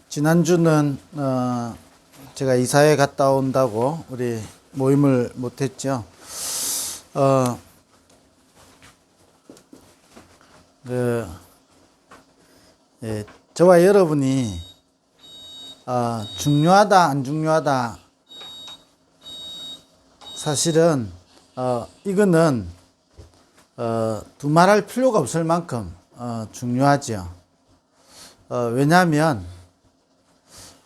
지난주는 제가 이사회 갔다 온다고 우리 모임을 못했죠. 저와 여러분이 중요하다 안 중요하다, 사실은 이거는 두말할 필요가 없을 만큼 중요하죠. 왜냐하면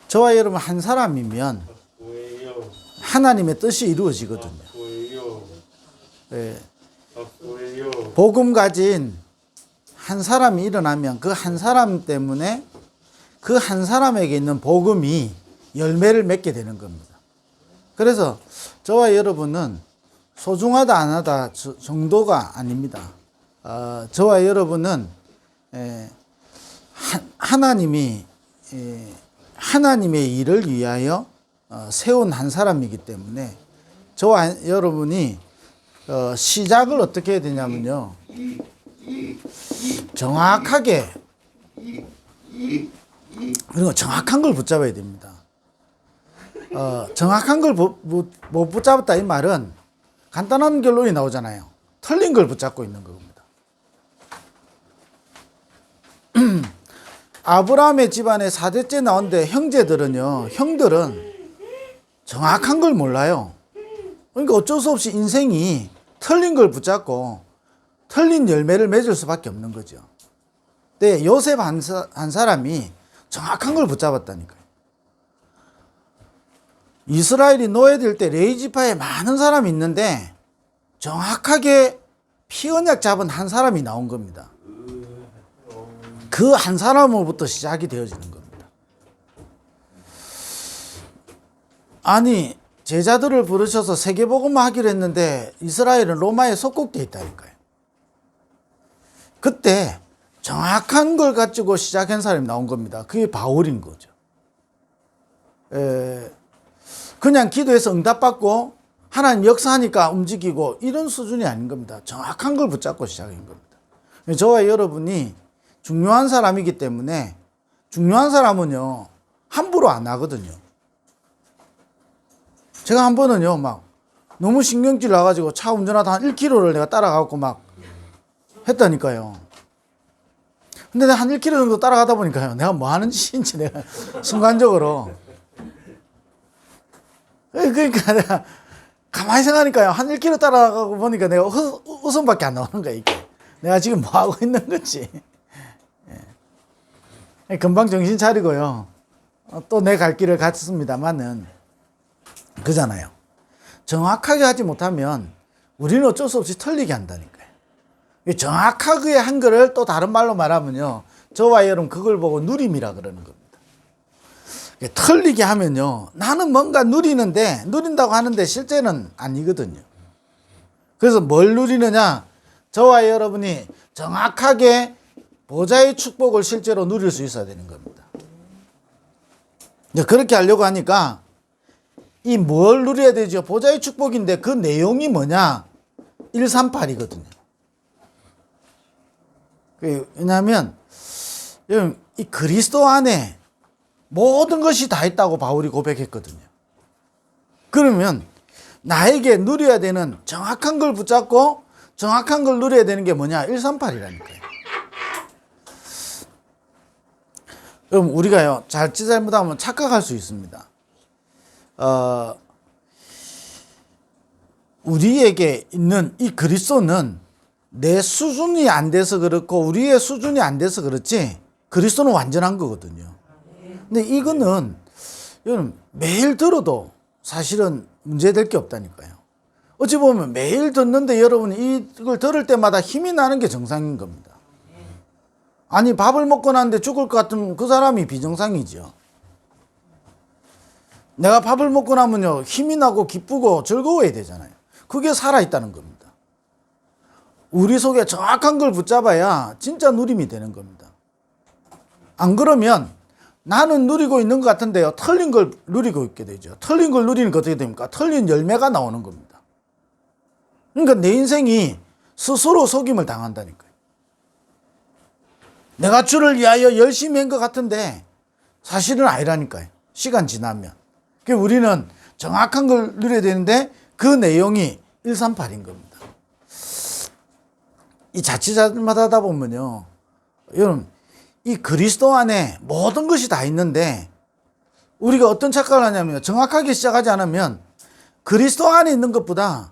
저와 여러분 한 사람이면 하나님의 뜻이 이루어지거든요. 복음 가진 한 사람이 일어나면 그 한 사람 때문에 그 한 사람에게 있는 복음이 열매를 맺게 되는 겁니다. 그래서 저와 여러분은 소중하다 안 하다 정도가 아닙니다. 저와 여러분은 하나님의 일을 위하여 세운 한 사람이기 때문에 저와 여러분이 시작을 어떻게 해야 되냐면요, 정확하게, 그리고 정확한 걸 붙잡아야 됩니다. 정확한 걸 못 붙잡았다 이 말은 간단한 결론이 나오잖아요. 틀린 걸 붙잡고 있는 겁니다. 아브라함의 집안에 4대째 나온데 형들은 정확한 걸 몰라요. 그러니까 어쩔 수 없이 인생이 틀린 걸 붙잡고 틀린 열매를 맺을 수밖에 없는 거죠. 근데 요셉 한 사람이 정확한 걸 붙잡았다니까요. 이스라엘이 노예될 때 레위 지파에 많은 사람이 있는데 정확하게 피 언약 잡은 한 사람이 나온 겁니다. 그 한 사람으로부터 시작이 되어지는 겁니다. 아니, 제자들을 부르셔서 세계복음화 하기로 했는데 이스라엘은 로마에 속국되어 있다니까요. 그때 정확한 걸 가지고 시작한 사람이 나온 겁니다. 그게 바울인 거죠. 그냥 기도해서 응답받고 하나님 역사하니까 움직이고 이런 수준이 아닌 겁니다. 정확한 걸 붙잡고 시작한 겁니다. 저와 여러분이 중요한 사람이기 때문에, 중요한 사람은요 함부로 안 하거든요. 제가 한 번은요 막 너무 신경질 나가지고 차 운전하다 한 1km를 내가 따라가고 막 했다니까요. 근데 내가 한 1km 정도 따라가다 보니까요, 내가 뭐 하는 짓인지 내가 순간적으로, 그러니까 내가 가만히 생각하니까요, 한 1km 따라가고 보니까 내가 웃음밖에 안 나오는 거야. 이게 내가 지금 뭐 하고 있는 건지. 금방 정신 차리고요, 또 내 갈 길을 갔습니다만은, 그잖아요. 정확하게 하지 못하면 우리는 어쩔 수 없이 틀리게 한다니까요. 정확하게 한 거를 또 다른 말로 말하면요, 저와 여러분 그걸 보고 누림이라 그러는 겁니다. 틀리게 하면요, 나는 뭔가 누린다고 하는데 실제는 아니거든요. 그래서 뭘 누리느냐, 저와 여러분이 정확하게 보좌의 축복을 실제로 누릴 수 있어야 되는 겁니다. 그렇게 하려고 하니까 이 뭘 누려야 되죠? 보좌의 축복인데 그 내용이 뭐냐? 138이거든요. 왜냐하면 이 그리스도 안에 모든 것이 다 있다고 바울이 고백했거든요. 그러면 나에게 누려야 되는 정확한 걸 붙잡고 정확한 걸 누려야 되는 게 뭐냐? 138이라니까요. 그럼 우리가요, 잘못하면 착각할 수 있습니다. 우리에게 있는 이 그리스도는 내 수준이 안 돼서 그렇고 우리의 수준이 안 돼서 그렇지 그리스도는 완전한 거거든요. 근데 이거는 매일 들어도 사실은 문제될 게 없다니까요. 어찌 보면 매일 듣는데 여러분이 이걸 들을 때마다 힘이 나는 게 정상인 겁니다. 아니, 밥을 먹고 났는데 죽을 것 같으면 그 사람이 비정상이죠. 내가 밥을 먹고 나면요, 힘이 나고 기쁘고 즐거워야 되잖아요. 그게 살아있다는 겁니다. 우리 속에 정확한 걸 붙잡아야 진짜 누림이 되는 겁니다. 안 그러면 나는 누리고 있는 것 같은데요, 틀린 걸 누리고 있게 되죠. 틀린 걸 누리는 게 어떻게 됩니까? 틀린 열매가 나오는 겁니다. 그러니까 내 인생이 스스로 속임을 당한다니까요. 내가 주를 위하여 열심히 한 것 같은데 사실은 아니라니까요. 시간 지나면. 그러니까 우리는 정확한 걸 누려야 되는데 그 내용이 138인 겁니다. 이 자칫잘못 하다 보면요. 여러분, 이 그리스도 안에 모든 것이 다 있는데 우리가 어떤 착각을 하냐면 정확하게 시작하지 않으면 그리스도 안에 있는 것보다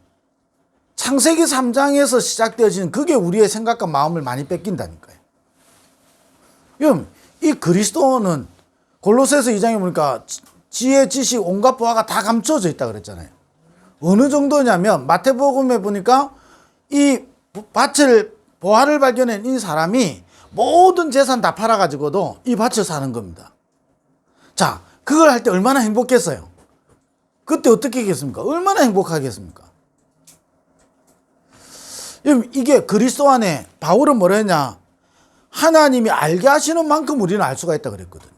창세기 3장에서 시작되어지는 그게 우리의 생각과 마음을 많이 뺏긴다니까요. 여러분, 이 그리스도는 골로새서 2장에 보니까 지혜, 지식, 온갖 보화가 다 감춰져 있다 그랬잖아요. 어느 정도냐면 마태복음에 보니까 이 보화를 발견한 이 사람이 모든 재산 다 팔아가지고도 이 밭을 사는 겁니다. 자, 그걸 할 때 얼마나 행복했어요? 그때 어떻게 하겠습니까? 얼마나 행복하겠습니까? 이게 그리스도 안에 바울은 뭐라 했냐? 하나님이 알게 하시는 만큼 우리는 알 수가 있다 그랬거든요.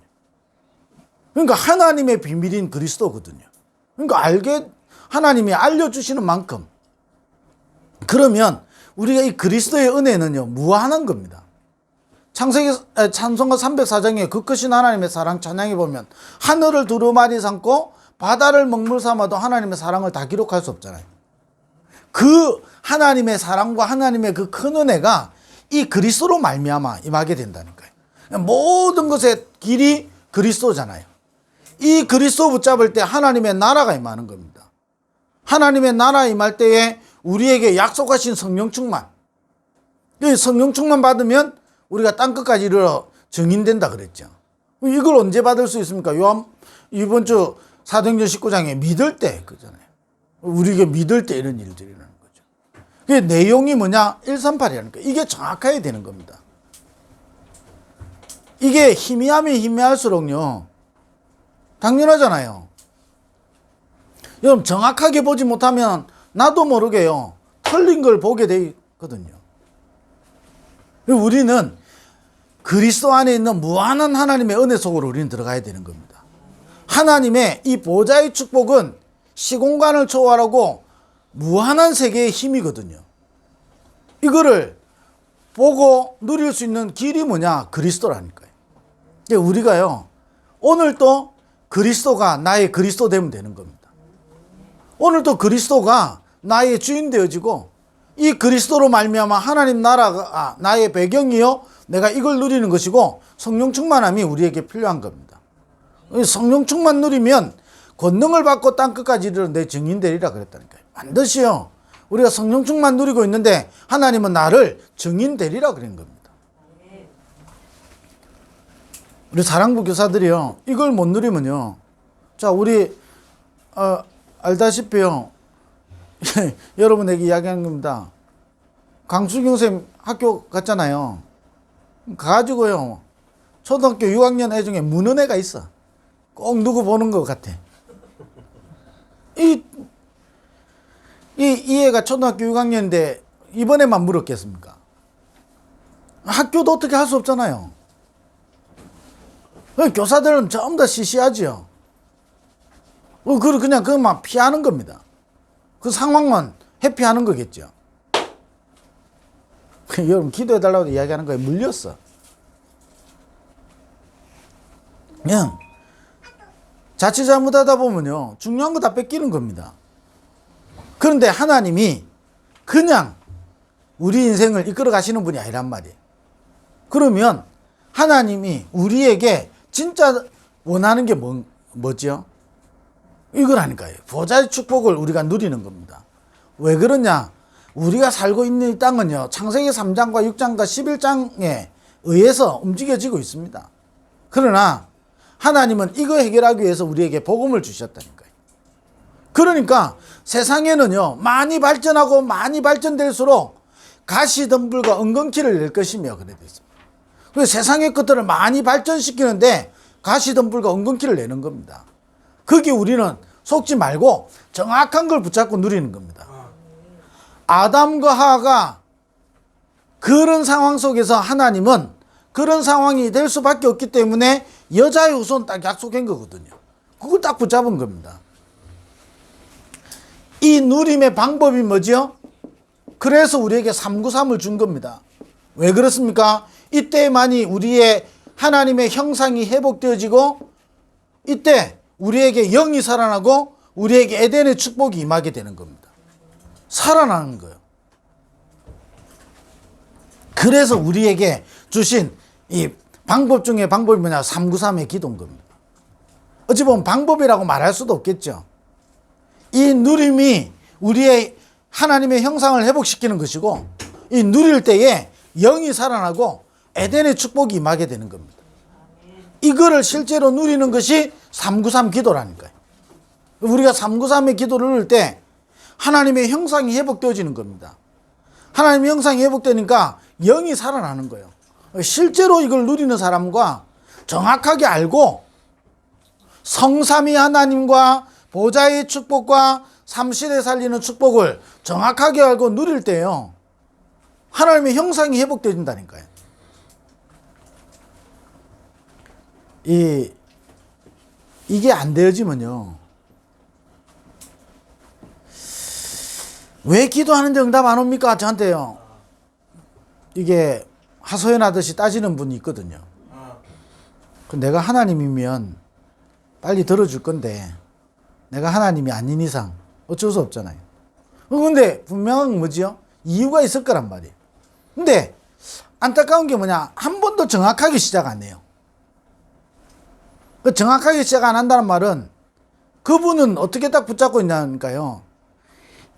그러니까 하나님의 비밀인 그리스도거든요. 그러니까 하나님이 알려주시는 만큼. 그러면 우리가 이 그리스도의 은혜는요, 무한한 겁니다. 찬송가 304장에 그 크신 하나님의 사랑 찬양해 보면 하늘을 두루마리 삼고 바다를 먹물 삼아도 하나님의 사랑을 다 기록할 수 없잖아요. 그 하나님의 사랑과 하나님의 그 큰 은혜가 이 그리스도로 말미암아 임하게 된다니까요. 모든 것의 길이 그리스도잖아요. 이 그리스도 붙잡을 때 하나님의 나라가 임하는 겁니다. 하나님의 나라 임할 때에 우리에게 약속하신 성령 충만. 성령 충만 받으면 우리가 땅끝까지 이르러 증인된다 그랬죠. 이걸 언제 받을 수 있습니까? 이번 주 사도행전 19장에 믿을 때 그잖아요. 우리가 믿을 때 이런 일들이 일어나는 거죠. 그 내용이 뭐냐? 138이라는 거예요. 이게 정확해야 되는 겁니다. 이게 희미하면 희미할수록요. 당연하잖아요. 여러분 정확하게 보지 못하면 나도 모르게요. 틀린 걸 보게 돼 있거든요. 우리는 그리스도 안에 있는 무한한 하나님의 은혜 속으로 우리는 들어가야 되는 겁니다. 하나님의 이 보좌의 축복은 시공간을 초월하고 무한한 세계의 힘이거든요. 이거를 보고 누릴 수 있는 길이 뭐냐? 그리스도라니까요. 우리가요, 오늘도 그리스도가 나의 그리스도 되면 되는 겁니다. 오늘도 그리스도가 나의 주인 되어지고 이 그리스도로 말미암아 하나님 나라가 나의 배경이요 내가 이걸 누리는 것이고 성령 충만함이 우리에게 필요한 겁니다. 성령 충만 누리면 권능을 받고 땅끝까지 이르러 내 증인 되리라 그랬다니까요. 반드시요 우리가 성령 충만 누리고 있는데 하나님은 나를 증인 되리라 그런 겁니다. 우리 사랑부 교사들이요 이걸 못 누리면요, 자 우리 알다시피요 여러분에게 이야기하는 겁니다. 강수경 선생님 학교 갔잖아요. 가가지고요 초등학교 6학년 애 중에 무는 애가 있어. 꼭 누구 보는 것 같아. 이 애가 초등학교 6학년인데 이번에만 물었겠습니까? 학교도 어떻게 할 수 없잖아요. 교사들은 전부 다 시시하지요. 그냥 그만 피하는 겁니다. 그 상황만 회피하는 거겠죠. 여러분 기도해달라고 이야기하는 거에 물렸어. 그냥 자칫 잘못하다 보면요 중요한 거 다 뺏기는 겁니다. 그런데 하나님이 그냥 우리 인생을 이끌어 가시는 분이 아니란 말이에요. 그러면 하나님이 우리에게 진짜 원하는 게 뭐죠? 이거라니까요. 보좌의 축복을 우리가 누리는 겁니다. 왜 그러냐? 우리가 살고 있는 이 땅은요 창세기 3장과 6장과 11장에 의해서 움직여지고 있습니다. 그러나 하나님은 이거 해결하기 위해서 우리에게 복음을 주셨다니까요. 그러니까 세상에는요 많이 발전하고 많이 발전될수록 가시덤불과 은근키를 낼 것이며 그래 있습니다. 그래서 세상의 것들을 많이 발전시키는데 가시덤불과 은근키를 내는 겁니다. 그게 우리는 속지 말고 정확한 걸 붙잡고 누리는 겁니다. 아담과 하와가 그런 상황 속에서 하나님은 그런 상황이 될 수밖에 없기 때문에 여자의 후손 딱 약속한 거거든요. 그걸 딱 붙잡은 겁니다. 이 누림의 방법이 뭐죠? 그래서 우리에게 393을 준 겁니다. 왜 그렇습니까? 이때만이 우리의 하나님의 형상이 회복되어지고 이때 우리에게 영이 살아나고 우리에게 에덴의 축복이 임하게 되는 겁니다. 살아나는 거예요. 그래서 우리에게 주신 이 방법 중에 방법이 뭐냐? 393의 기도인 겁니다. 어찌 보면 방법이라고 말할 수도 없겠죠. 이 누림이 우리의 하나님의 형상을 회복시키는 것이고 이 누릴 때에 영이 살아나고 에덴의 축복이 임하게 되는 겁니다. 이거를 실제로 누리는 것이 393 기도라니까요. 우리가 393의 기도를 누릴 때 하나님의 형상이 회복되어지는 겁니다. 하나님의 형상이 회복되니까 영이 살아나는 거예요. 실제로 이걸 누리는 사람과 정확하게 알고 성삼위 하나님과 보좌의 축복과 삼시대 살리는 축복을 정확하게 알고 누릴 때요, 하나님의 형상이 회복되어진다니까요. 이게 안 되어지면요, 왜 기도하는데 응답 안 옵니까? 저한테요. 이게 하소연하듯이 따지는 분이 있거든요. 내가 하나님이면 빨리 들어줄 건데 내가 하나님이 아닌 이상 어쩔 수 없잖아요. 근데 분명한 건 뭐지요? 이유가 있을 거란 말이에요. 근데 안타까운 게 뭐냐? 한 번도 정확하게 시작 안 해요. 그 정확하게 시작 안 한다는 말은 그분은 어떻게 딱 붙잡고 있냐니까요.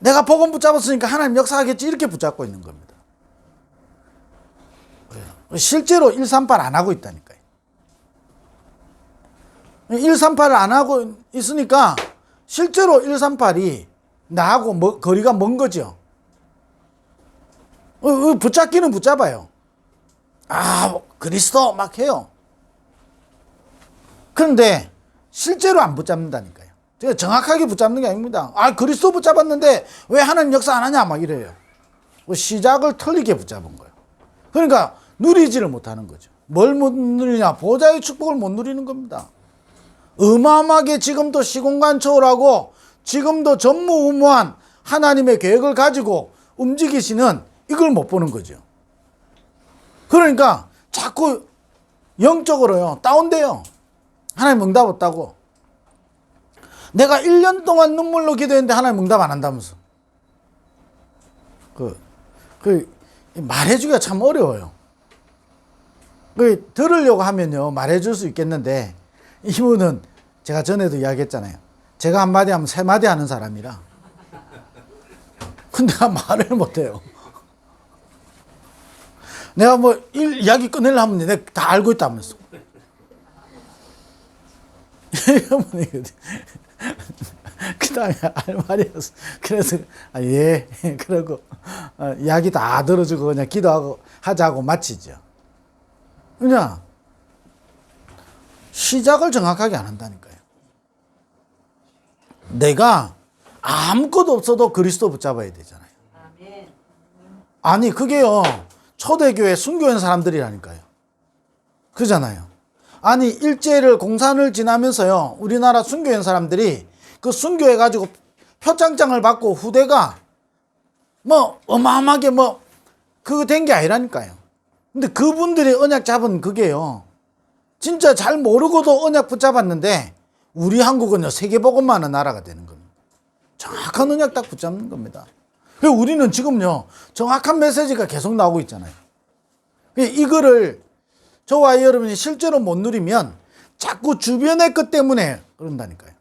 내가 복음 붙잡았으니까 하나님 역사하겠지 이렇게 붙잡고 있는 겁니다. 실제로 138 안 하고 있다니까요. 138을 안 하고 있으니까 실제로 138이 나하고 거리가 먼 거죠. 붙잡기는 붙잡아요. 그리스도 막 해요. 그런데 실제로 안 붙잡는다니까요. 제가 정확하게 붙잡는 게 아닙니다. 그리스도 붙잡았는데 왜 하나님 역사 안 하냐 막 이래요. 시작을 틀리게 붙잡은 거예요. 그러니까 누리지를 못하는 거죠. 뭘 못 누리냐? 보좌의 축복을 못 누리는 겁니다. 어마어마하게 지금도 시공간 초월하고 지금도 전무후무한 하나님의 계획을 가지고 움직이시는 이걸 못 보는 거죠. 그러니까 자꾸 영적으로요 다운돼요. 하나님 응답 없다고. 내가 1년 동안 눈물로 기도했는데 하나님 응답 안 한다면서. 말해주기가 참 어려워요. 들으려고 하면요 말해줄 수 있겠는데 이분은 제가 전에도 이야기했잖아요. 제가 한마디 하면 3마디 하는 사람이라. 근데 내가 말을 못해요. 내가 이야기 끊으려고 하면 내가 다 알고 있다면서. 그 다음에 할 말이었어. 그래서, 예. 그러고, 이야기 다 들어주고 그냥 기도하고 하자고 마치죠. 그냥, 시작을 정확하게 안 한다니까요. 내가 아무것도 없어도 그리스도 붙잡아야 되잖아요. 아니, 그게요, 초대교회 순교한 사람들이라니까요. 그잖아요. 아니, 일제를 공산을 지나면서요, 우리나라 순교한 사람들이 그 순교해가지고 표창장을 받고 후대가 어마어마하게 그거 된 게 아니라니까요. 근데 그분들이 언약 잡은 그게요, 진짜 잘 모르고도 언약 붙잡았는데 우리 한국은요 세계복음만한 나라가 되는 겁니다. 정확한 언약 딱 붙잡는 겁니다. 그리고 우리는 지금요 정확한 메시지가 계속 나오고 있잖아요. 이거를 저와 여러분이 실제로 못 누리면 자꾸 주변의 것 때문에 그런다니까요.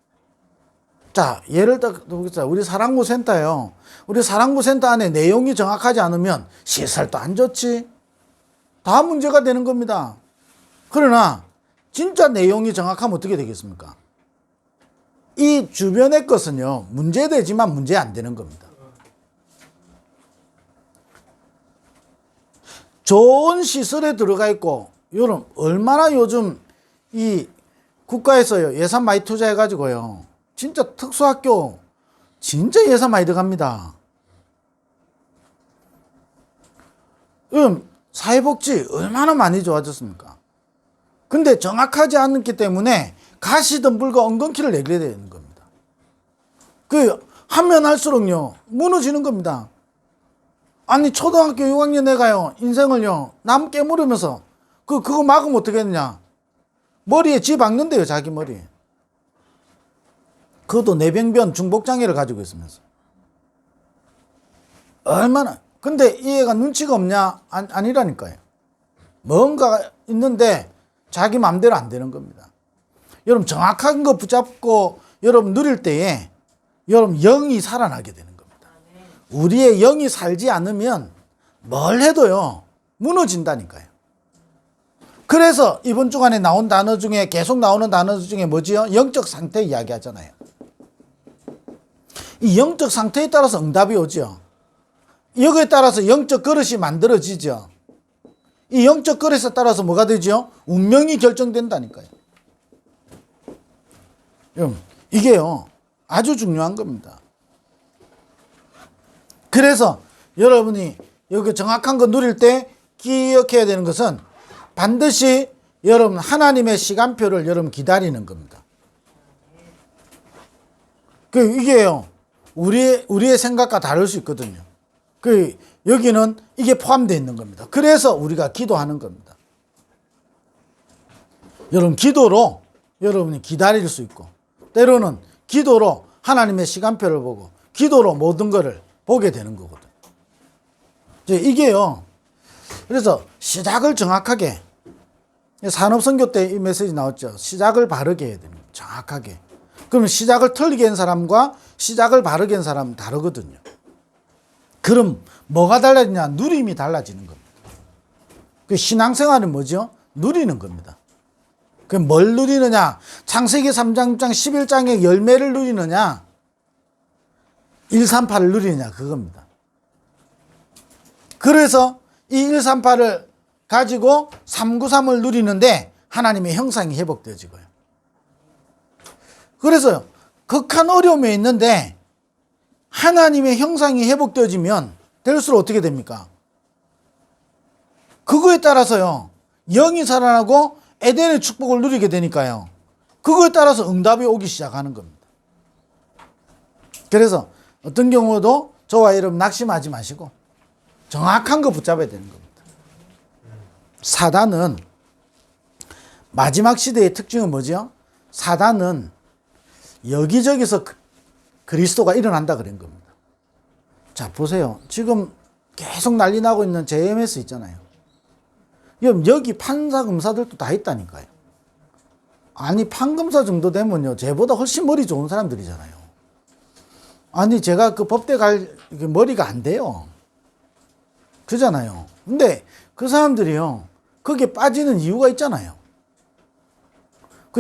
자, 예를 들어서 우리 사랑구 센터요. 우리 사랑구 센터 안에 내용이 정확하지 않으면 시설도 안 좋지. 다 문제가 되는 겁니다. 그러나 진짜 내용이 정확하면 어떻게 되겠습니까? 이 주변의 것은요 문제되지만 문제 안 되는 겁니다. 좋은 시설에 들어가 있고, 여러분 얼마나 요즘 이 국가에서요 예산 많이 투자해 가지고요 진짜 특수학교 진짜 예산 많이 들어갑니다. 사회복지 얼마나 많이 좋아졌습니까? 근데 정확하지 않기 때문에 가시덤불과 엉겅퀴를 내게 되는 겁니다. 하면 할수록요 무너지는 겁니다. 아니 초등학교 6학년 애가요 인생을요 남 깨물으면서 그거 막으면 어떻게 했냐? 머리에 쥐 박는데요, 자기 머리에. 그것도 뇌병변 중복장애를 가지고 있으면서. 얼마나. 근데 이 애가 눈치가 없냐? 아니라니까요. 뭔가 있는데 자기 마음대로 안 되는 겁니다. 여러분, 정확한 거 붙잡고 여러분 누릴 때에 여러분 영이 살아나게 되는 겁니다. 우리의 영이 살지 않으면 뭘 해도요, 무너진다니까요. 그래서 이번 주간에 나온 단어 중에 계속 나오는 단어 중에 뭐지요? 영적 상태 이야기 하잖아요. 이 영적 상태에 따라서 응답이 오죠. 여기에 따라서 영적 그릇이 만들어지죠. 이 영적 그릇에 따라서 뭐가 되죠? 운명이 결정된다니까요. 여러분, 이게요, 아주 중요한 겁니다. 그래서 여러분이 여기 정확한 거 누릴 때 기억해야 되는 것은 반드시 여러분 하나님의 시간표를 여러분 기다리는 겁니다. 이게요, 우리의 생각과 다를 수 있거든요. 여기는 이게 포함되어 있는 겁니다. 그래서 우리가 기도하는 겁니다. 여러분, 기도로 여러분이 기다릴 수 있고, 때로는 기도로 하나님의 시간표를 보고, 기도로 모든 것을 보게 되는 거거든요. 이게요, 그래서 시작을 정확하게, 산업선교 때 이 메시지 나왔죠. 시작을 바르게 해야 되는 거예요. 정확하게. 그러면 시작을 틀리게 한 사람과 시작을 바르게 한 사람은 다르거든요. 그럼 뭐가 달라지냐? 누림이 달라지는 겁니다. 신앙생활은 뭐죠? 누리는 겁니다. 뭘 누리느냐? 창세기 3장 11장의 열매를 누리느냐? 138을 누리느냐? 그겁니다. 그래서 이 138을 가지고 393을 누리는데 하나님의 형상이 회복되어지고요. 그래서 극한 어려움에 있는데 하나님의 형상이 회복되어지면 될수록 어떻게 됩니까? 그거에 따라서요, 영이 살아나고 에덴의 축복을 누리게 되니까요, 그거에 따라서 응답이 오기 시작하는 겁니다. 그래서 어떤 경우도 저와 여러분 낙심하지 마시고 정확한 거 붙잡아야 되는 겁니다. 사단은 마지막 시대의 특징은 뭐죠? 사단은 여기저기서 그리스도가 일어난다 그런 겁니다. 자, 보세요. 지금 계속 난리 나고 있는 JMS 있잖아요. 여기 판사 검사들도 다 있다니까요. 아니, 판검사 정도 되면요, 쟤보다 훨씬 머리 좋은 사람들이잖아요. 아니, 제가 그 법대 갈 머리가 안 돼요. 그잖아요. 근데 그 사람들이요, 거기에 빠지는 이유가 있잖아요.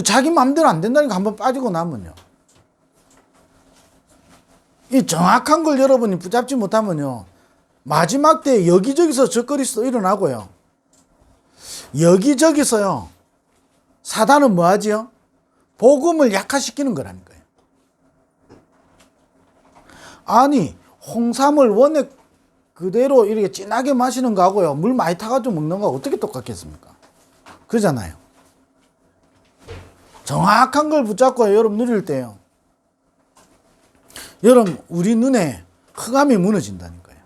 자기 마음대로 안 된다니까 한번 빠지고 나면요, 이 정확한 걸 여러분이 붙잡지 못하면요, 마지막 때 여기저기서 적그리스도 일어나고요, 여기저기서요, 사단은 뭐 하지요? 복음을 약화시키는 거라니까요. 아니, 홍삼을 원액 그대로 이렇게 진하게 마시는 거하고요, 물 많이 타가지고 먹는 거하고 어떻게 똑같겠습니까? 그러잖아요. 정확한 걸 붙잡고 여러분 누릴 때요, 여러분 우리 눈에 흑암이 무너진다니까요.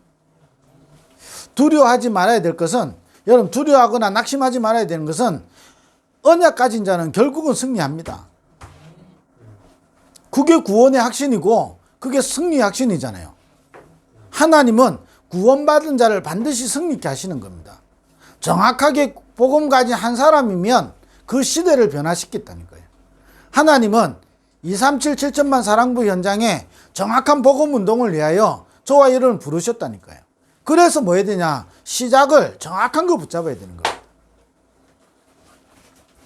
두려워하지 말아야 될 것은, 여러분 두려워하거나 낙심하지 말아야 되는 것은, 언약 가진 자는 결국은 승리합니다. 그게 구원의 확신이고 그게 승리의 확신이잖아요. 하나님은 구원받은 자를 반드시 승리케 하시는 겁니다. 정확하게 복음 가진 한 사람이면 그 시대를 변화시켰다니까요. 하나님은 237 7천만 사랑부 현장에 정확한 복음 운동을 위하여 저와 여러분을 부르셨다니까요. 그래서 뭐 해야 되냐? 시작을 정확한 거 붙잡아야 되는 거예요.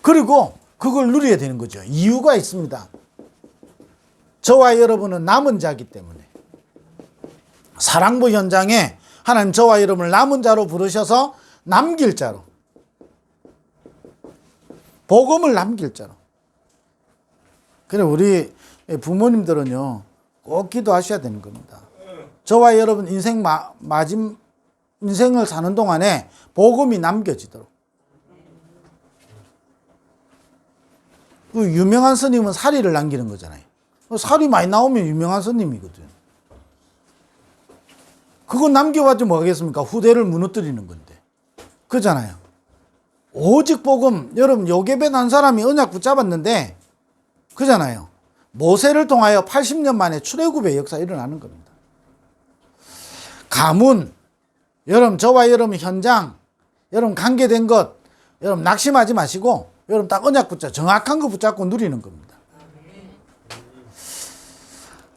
그리고 그걸 누려야 되는 거죠. 이유가 있습니다. 저와 여러분은 남은 자이기 때문에. 사랑부 현장에 하나님 저와 여러분을 남은 자로 부르셔서 남길 자로, 복음을 남길 자로. 그래, 우리 부모님들은요, 꼭 기도하셔야 되는 겁니다. 저와 여러분 인생을 사는 동안에 복음이 남겨지도록. 그 유명한 스님은 사리를 남기는 거잖아요. 살이 많이 나오면 유명한 스님이거든. 그거 남겨봤자 뭐 하겠습니까? 후대를 무너뜨리는 건데. 그잖아요. 오직 복음, 여러분 요괴배 난 사람이 언약 붙잡았는데 그잖아요. 모세를 통하여 80년 만에 출애굽의 역사 일어나는 겁니다. 가문, 여러분 저와 여러분 현장, 여러분 관계된 것, 여러분 낙심하지 마시고 여러분 딱 언약 붙잡, 정확한 거 붙잡고 누리는 겁니다.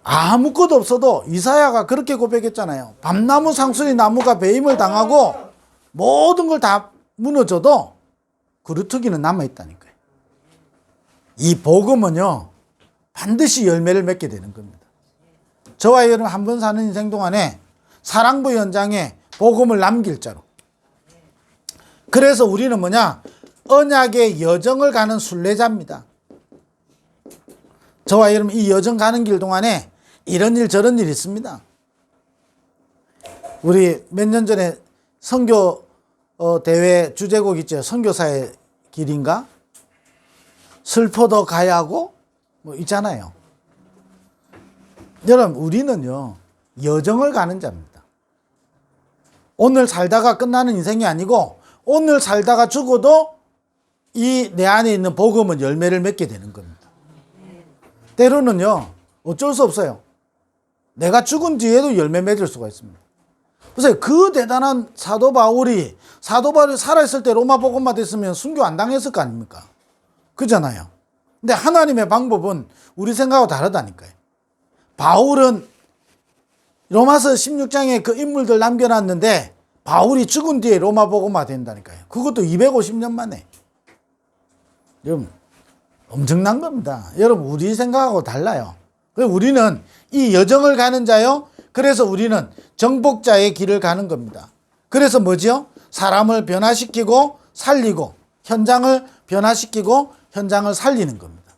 아무것도 없어도 이사야가 그렇게 고백했잖아요. 밤나무 상수리 나무가 배임을 당하고 모든 걸 다 무너져도 그루터기는 남아있다니까요. 이 복음은요 반드시 열매를 맺게 되는 겁니다. 저와 여러분 한 번 사는 인생 동안에 사랑부 현장에 복음을 남길 자로. 그래서 우리는 뭐냐? 언약의 여정을 가는 순례자입니다. 저와 여러분 이 여정 가는 길 동안에 이런 일 저런 일이 있습니다. 우리 몇 년 전에 선교 대회 주제곡 있죠. 선교사의 길인가? 슬퍼도 가야 하고 뭐 있잖아요. 여러분 우리는요 여정을 가는 자입니다. 오늘 살다가 끝나는 인생이 아니고 오늘 살다가 죽어도 이 내 안에 있는 복음은 열매를 맺게 되는 겁니다. 때로는요 어쩔 수 없어요. 내가 죽은 뒤에도 열매 맺을 수가 있습니다. 보세요. 그 대단한 사도 바울이 살아있을 때 로마 복음만 됐으면 순교 안 당했을 거 아닙니까? 그잖아요. 근데 하나님의 방법은 우리 생각하고 다르다니까요. 바울은 로마서 16장에 그 인물들 남겨놨는데 바울이 죽은 뒤에 로마 복음화 된다니까요. 그것도 250년 만에. 여러분 엄청난 겁니다. 여러분 우리 생각하고 달라요. 그래서 우리는 이 여정을 가는 자요. 그래서 우리는 정복자의 길을 가는 겁니다. 그래서 뭐죠? 사람을 변화시키고 살리고 현장을 변화시키고 현장을 살리는 겁니다.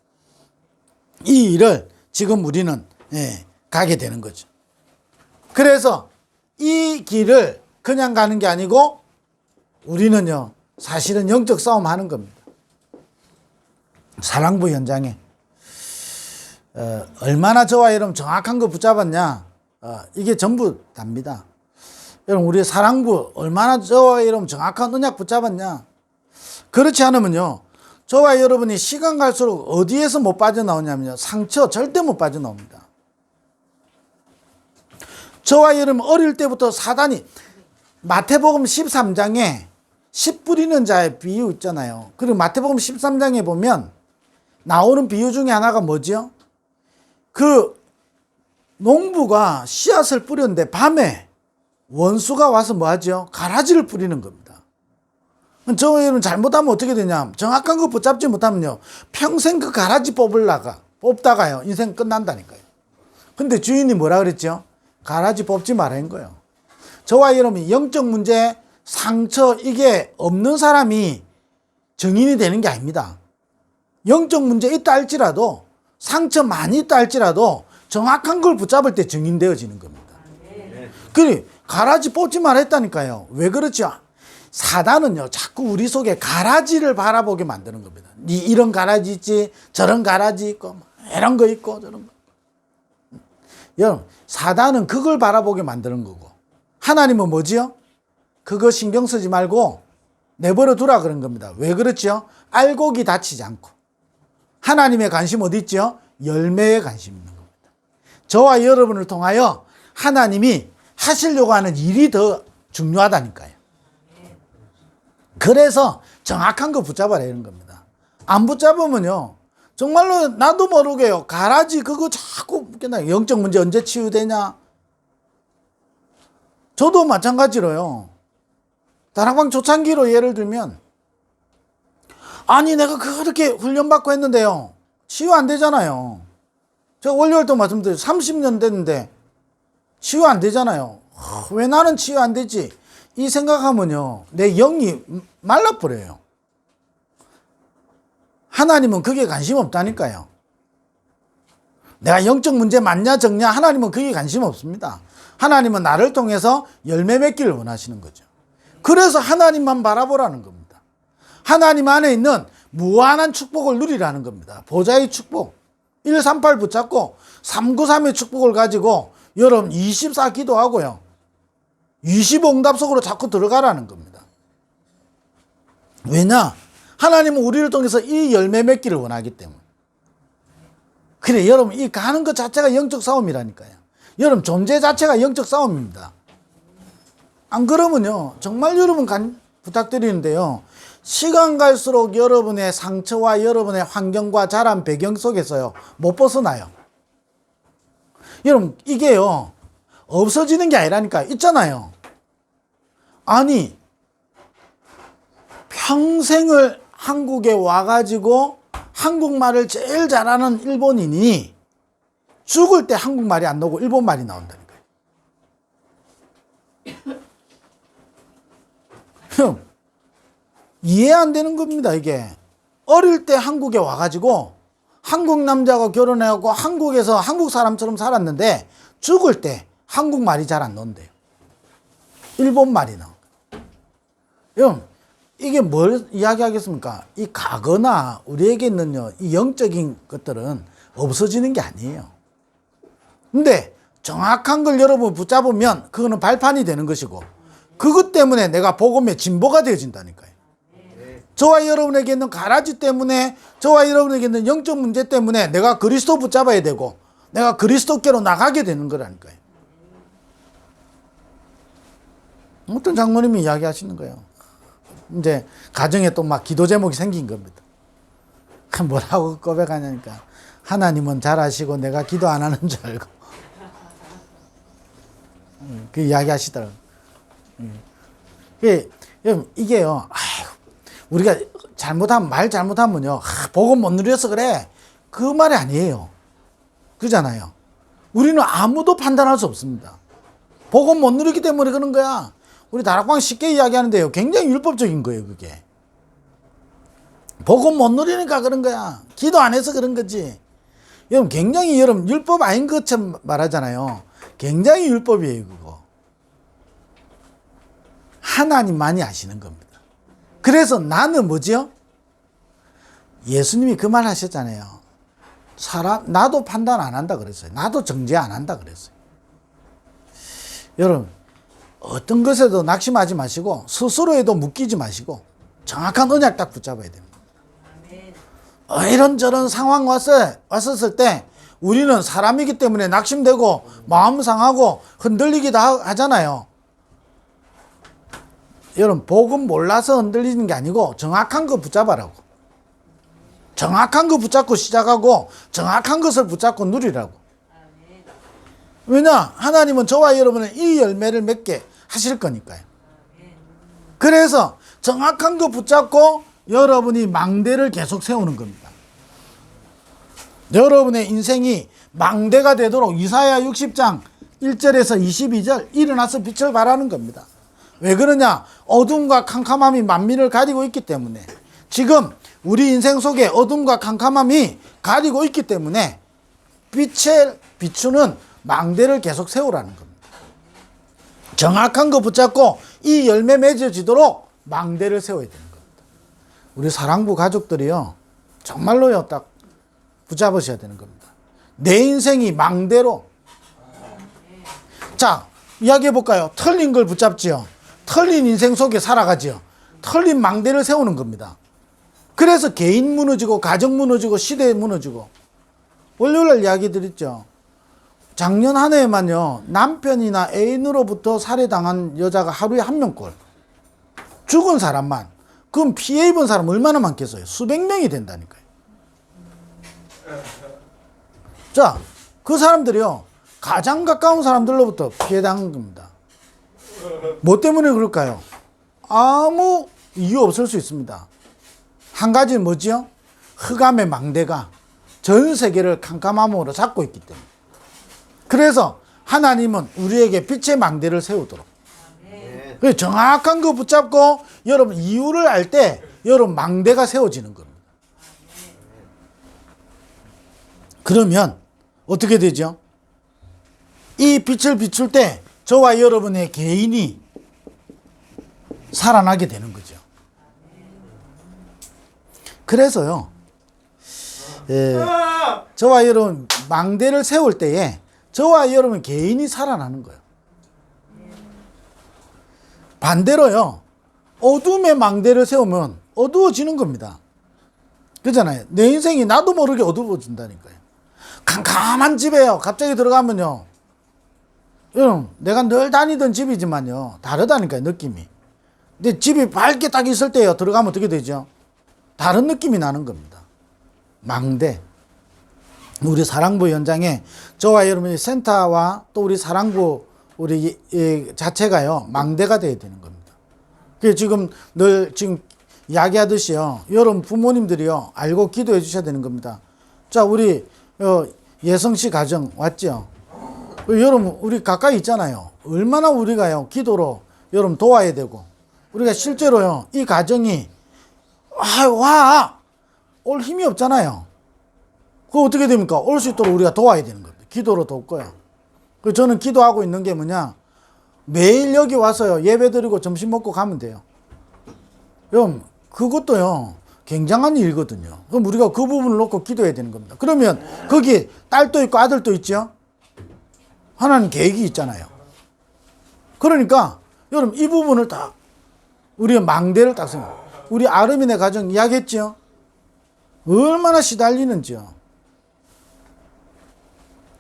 이 일을 지금 우리는 가게 되는 거죠. 그래서 이 길을 그냥 가는 게 아니고 우리는요 사실은 영적 싸움 하는 겁니다. 사랑부 현장에 얼마나 저와 여러분 정확한 거 붙잡았냐 이게 전부 답니다. 여러분 우리 사랑부 얼마나 저와 여러분 정확한 언약 붙잡았냐. 그렇지 않으면요 저와 여러분이 시간 갈수록 어디에서 못 빠져나오냐면요 상처 절대 못 빠져나옵니다. 저와 여러분 어릴 때부터 사단이 마태복음 13장에 씨 뿌리는 자의 비유 있잖아요. 그리고 마태복음 13장에 보면 나오는 비유 중에 하나가 뭐죠? 그 농부가 씨앗을 뿌렸는데 밤에 원수가 와서 뭐 하죠? 가라지를 뿌리는 겁니다. 저 여러분 잘못하면 어떻게 되냐? 정확한 거 붙잡지 못하면요 평생 그 가라지 뽑다가요 인생 끝난다니까요. 근데 주인이 뭐라 그랬죠? 가라지 뽑지 말라는 거예요. 저와 여러분이 영적 문제, 상처 이게 없는 사람이 증인이 되는 게 아닙니다. 영적 문제 있다 할지라도 상처 많이 있다 할지라도 정확한 걸 붙잡을 때 증인되어지는 겁니다. 그래 가라지 뽑지 말라 했다니까요. 왜 그렇죠? 사단은요 자꾸 우리 속에 가라지를 바라보게 만드는 겁니다. 이런 가라지 있지 저런 가라지 있고 이런 거 있고 저런 거. 여러분 사단은 그걸 바라보게 만드는 거고 하나님은 뭐지요? 그거 신경 쓰지 말고 내버려 두라 그런 겁니다. 왜 그렇죠? 알곡이 다치지 않고. 하나님의 관심 어디 있죠? 열매에 관심 있는 겁니다. 저와 여러분을 통하여 하나님이 하시려고 하는 일이 더 중요하다니까요. 그래서 정확한 거 붙잡아야 되는 겁니다. 안 붙잡으면요 정말로 나도 모르게요 가라지 그거 자꾸 영적 문제 언제 치유되냐. 저도 마찬가지로요 다락방 초창기로 예를 들면 아니 내가 그렇게 훈련받고 했는데요 치유 안 되잖아요. 제가 원료활동 말씀드려요 30년 됐는데 치유 안 되잖아요. 왜 나는 치유 안 되지 이 생각하면요 내 영이 말라버려요. 하나님은 그게 관심 없다니까요. 내가 영적 문제 맞냐 적냐 하나님은 그게 관심 없습니다. 하나님은 나를 통해서 열매 맺기를 원하시는 거죠. 그래서 하나님만 바라보라는 겁니다. 하나님 안에 있는 무한한 축복을 누리라는 겁니다. 보좌의 축복 138 붙잡고 393의 축복을 가지고 여러분 24 기도하고요 25 응답 속으로 자꾸 들어가라는 겁니다. 왜냐? 하나님은 우리를 통해서 이 열매 맺기를 원하기 때문에. 그래, 여러분, 이 가는 것 자체가 영적 싸움이라니까요. 여러분, 존재 자체가 영적 싸움입니다. 안 그러면요, 정말 여러분 부탁드리는데요. 시간 갈수록 여러분의 상처와 여러분의 환경과 자란 배경 속에서요, 못 벗어나요. 여러분, 이게요, 없어지는 게 아니라니까. 있잖아요. 아니, 평생을 한국에 와가지고 한국말을 제일 잘하는 일본인이 죽을 때 한국말이 안 나오고 일본말이 나온다니까요. 형, 이해 안 되는 겁니다, 이게. 어릴 때 한국에 와가지고 한국 남자하고 결혼해갖고 한국에서 한국 사람처럼 살았는데 죽을 때 한국말이 잘 안 나온대요. 일본말이 나온 거예요. 형, 이게 뭘 이야기하겠습니까? 이 가거나 우리에게 있는요, 이 영적인 것들은 없어지는 게 아니에요. 근데 정확한 걸 여러분 붙잡으면 그거는 발판이 되는 것이고, 그것 때문에 내가 복음의 진보가 되어진다니까요. 저와 여러분에게 있는 가라지 때문에, 저와 여러분에게 있는 영적 문제 때문에 내가 그리스도 붙잡아야 되고, 내가 그리스도께로 나가게 되는 거라니까요. 어떤 장모님이 이야기하시는 거예요. 이제 가정에 또 막 기도 제목이 생긴 겁니다. 뭐라고 고백하냐니까, 하나님은 잘하시고 내가 기도 안 하는 줄 알고. 그 이야기 하시더라고요. 이게요, 우리가 말 잘못하면요, 복음 못 누려서 그래, 그 말이 아니에요. 그잖아요. 우리는 아무도 판단할 수 없습니다. 복음 못 누리기 때문에 그런 거야. 우리 다락방 쉽게 이야기하는데요, 굉장히 율법적인 거예요, 그게. 복음 못 누리니까 그런 거야. 기도 안 해서 그런 거지. 여러분, 굉장히 여러분 율법 아닌 것처럼 말하잖아요. 굉장히 율법이에요, 그거. 하나님만이 아시는 겁니다. 그래서 나는 뭐지요? 예수님이 그 말 하셨잖아요. 나도 판단 안 한다 그랬어요. 나도 정죄 안 한다 그랬어요. 여러분, 어떤 것에도 낙심하지 마시고 스스로에도 묶이지 마시고 정확한 언약 딱 붙잡아야 됩니다. 이런저런 상황 왔었을 때 우리는 사람이기 때문에 낙심되고 마음 상하고 흔들리기도 하잖아요. 여러분, 복음 몰라서 흔들리는 게 아니고 정확한 거 붙잡아라고. 정확한 거 붙잡고 시작하고 정확한 것을 붙잡고 누리라고. 왜냐? 하나님은 저와 여러분은 이 열매를 맺게 하실 거니까요. 그래서 정확한 거 붙잡고 여러분이 망대를 계속 세우는 겁니다. 여러분의 인생이 망대가 되도록 이사야 60장 1절에서 22절 일어나서 빛을 발하는 겁니다. 왜 그러냐? 어둠과 캄캄함이 만민을 가리고 있기 때문에. 지금 우리 인생 속에 어둠과 캄캄함이 가리고 있기 때문에 빛을 비추는 망대를 계속 세우라는 겁니다. 정확한 거 붙잡고 이 열매 맺어지도록 망대를 세워야 되는 겁니다. 우리 사랑부 가족들이요, 정말로요, 딱 붙잡으셔야 되는 겁니다. 내 인생이 망대로. 자, 이야기해 볼까요? 털린 걸 붙잡지요. 털린 인생 속에 살아가지요. 털린 망대를 세우는 겁니다. 그래서 개인 무너지고 가정 무너지고 시대 무너지고. 월요일날 이야기 드렸죠. 작년 한 해에만요, 남편이나 애인으로부터 살해당한 여자가 하루에 1명꼴. 죽은 사람만. 그럼 피해 입은 사람 얼마나 많겠어요? 수백 명이 된다니까요. 자, 그 사람들이요, 가장 가까운 사람들로부터 피해당한 겁니다. 뭐 때문에 그럴까요? 아무 이유 없을 수 있습니다. 한 가지는 뭐지요? 흑암의 망대가 전 세계를 캄캄함으로 잡고 있기 때문에. 그래서 하나님은 우리에게 빛의 망대를 세우도록. 네. 정확한 거 붙잡고 여러분 이유를 알 때 여러분 망대가 세워지는 겁니다. 그러면 어떻게 되죠? 이 빛을 비출 때 저와 여러분의 개인이 살아나게 되는 거죠. 그래서요, 저와 여러분 망대를 세울 때에 저와 여러분 개인이 살아나는 거예요. 반대로요, 어둠의 망대를 세우면 어두워지는 겁니다. 그잖아요. 내 인생이 나도 모르게 어두워진다니까요. 캄캄한 집에요. 갑자기 들어가면요. 여러분, 내가 늘 다니던 집이지만요. 다르다니까요, 느낌이. 근데 집이 밝게 딱 있을 때요. 들어가면 어떻게 되죠? 다른 느낌이 나는 겁니다. 망대. 우리 사랑부 현장에 저와 여러분이 센터와 또 우리 사랑부 우리 자체가요. 망대가 돼야 되는 겁니다. 그래서 지금 이야기하듯이요. 여러분 부모님들이요. 알고 기도해 주셔야 되는 겁니다. 자, 우리 예성씨 가정 왔죠? 여러분 우리 가까이 있잖아요. 얼마나 우리가요. 기도로 여러분 도와야 되고 우리가 실제로요. 이 가정이 올 힘이 없잖아요. 그거 어떻게 됩니까? 올 수 있도록 우리가 도와야 되는 겁니다. 기도로 돕고요. 저는 기도하고 있는 게 뭐냐? 매일 여기 와서요. 예배 드리고 점심 먹고 가면 돼요. 여러분, 그것도요. 굉장한 일이거든요. 그럼 우리가 그 부분을 놓고 기도해야 되는 겁니다. 그러면 거기 딸도 있고 아들도 있죠? 하나님 계획이 있잖아요. 그러니까 여러분 이 부분을 다 우리의 망대를 딱 생각. 우리 아름이네 가정 이야기했죠? 얼마나 시달리는지요.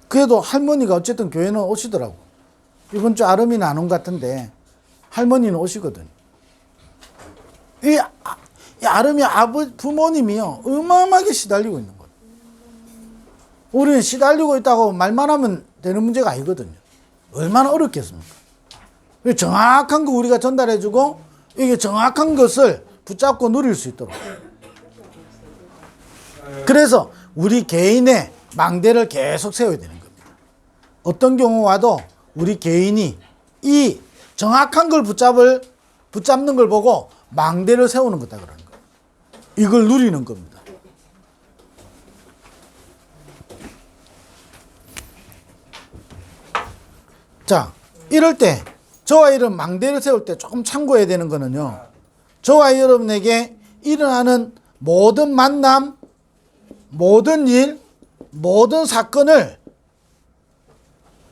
그래도 할머니가 어쨌든 교회는 오시더라고. 이번 주 아름이는 안 온 것 같은데 할머니는 오시거든. 이 아름이 부모님이요. 어마어마하게 시달리고 있는 거예요. 우리는 시달리고 있다고 말만 하면 되는 문제가 아니거든요. 얼마나 어렵겠습니까? 정확한 거 우리가 전달해주고 이게 정확한 것을 붙잡고 누릴 수 있도록. 그래서 우리 개인의 망대를 계속 세워야 되는 겁니다. 어떤 경우 와도 우리 개인이 이 정확한 걸 붙잡는 걸 보고 망대를 세우는 거다 그러는 거예요. 이걸 누리는 겁니다. 자, 이럴 때 저와 여러분 망대를 세울 때 조금 참고해야 되는 거는요. 저와 여러분에게 일어나는 모든 만남, 모든 일, 모든 사건을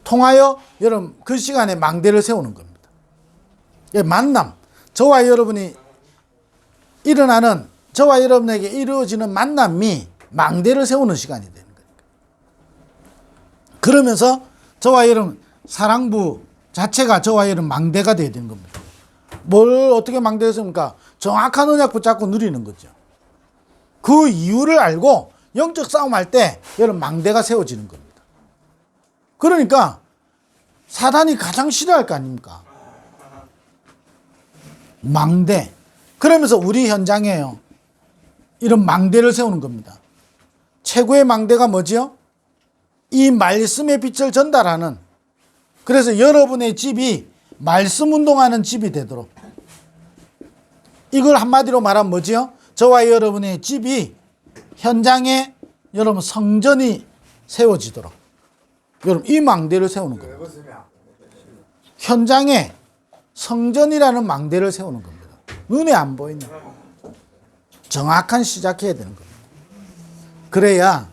통하여 여러분 그 시간에 망대를 세우는 겁니다. 만남, 저와 여러분이 일어나는 저와 여러분에게 이루어지는 만남이 망대를 세우는 시간이 되는 거예요. 그러면서 저와 여러분 사랑부 자체가 저와 여러분 망대가 되어야 되는 겁니다. 뭘 어떻게 망대를 세웁니까? 정확한 언약 붙잡고 누리는 거죠. 그 이유를 알고 영적 싸움할 때 여러분 망대가 세워지는 겁니다. 그러니까 사단이 가장 싫어할 거 아닙니까? 망대. 그러면서 우리 현장에요. 이런 망대를 세우는 겁니다. 최고의 망대가 뭐지요? 이 말씀의 빛을 전달하는. 그래서 여러분의 집이 말씀 운동하는 집이 되도록. 이걸 한마디로 말하면 뭐지요? 저와 여러분의 집이 현장에 여러분 성전이 세워지도록. 여러분 이 망대를 세우는 겁니다. 현장에 성전이라는 망대를 세우는 겁니다. 눈에 안 보이는 정확한 시작해야 되는 겁니다. 그래야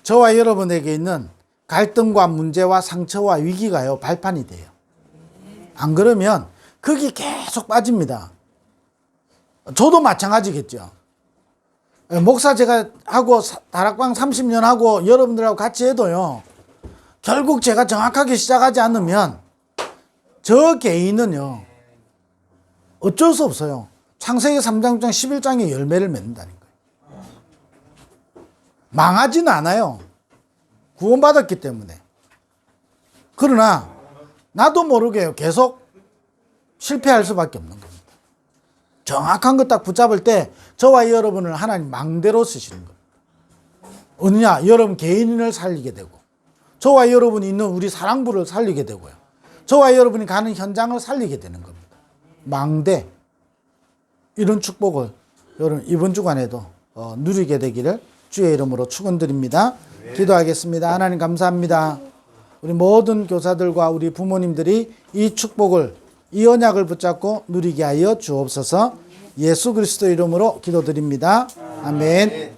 저와 여러분에게 있는 갈등과 문제와 상처와 위기가요 발판이 돼요. 안 그러면 거기 계속 빠집니다. 저도 마찬가지겠죠. 목사 제가 하고 다락방 30년 하고 여러분들하고 같이 해도요. 결국 제가 정확하게 시작하지 않으면 저 개인은요. 어쩔 수 없어요. 창세기 3장 11장의 열매를 맺는다니까요. 망하지는 않아요. 구원받았기 때문에. 그러나 나도 모르게 계속 실패할 수밖에 없는 겁니다. 정확한 거 딱 붙잡을 때 저와 여러분을 하나님 망대로 쓰시는 겁니다. 어느냐? 여러분 개인을 살리게 되고 저와 여러분이 있는 우리 사랑부를 살리게 되고요. 저와 여러분이 가는 현장을 살리게 되는 겁니다. 망대. 이런 축복을 여러분 이번 주간에도 누리게 되기를 주의 이름으로 축원드립니다. 기도하겠습니다. 하나님 감사합니다. 우리 모든 교사들과 우리 부모님들이 이 축복을 이 언약을 붙잡고 누리게 하여 주옵소서. 예수 그리스도 이름으로 기도드립니다. 아멘.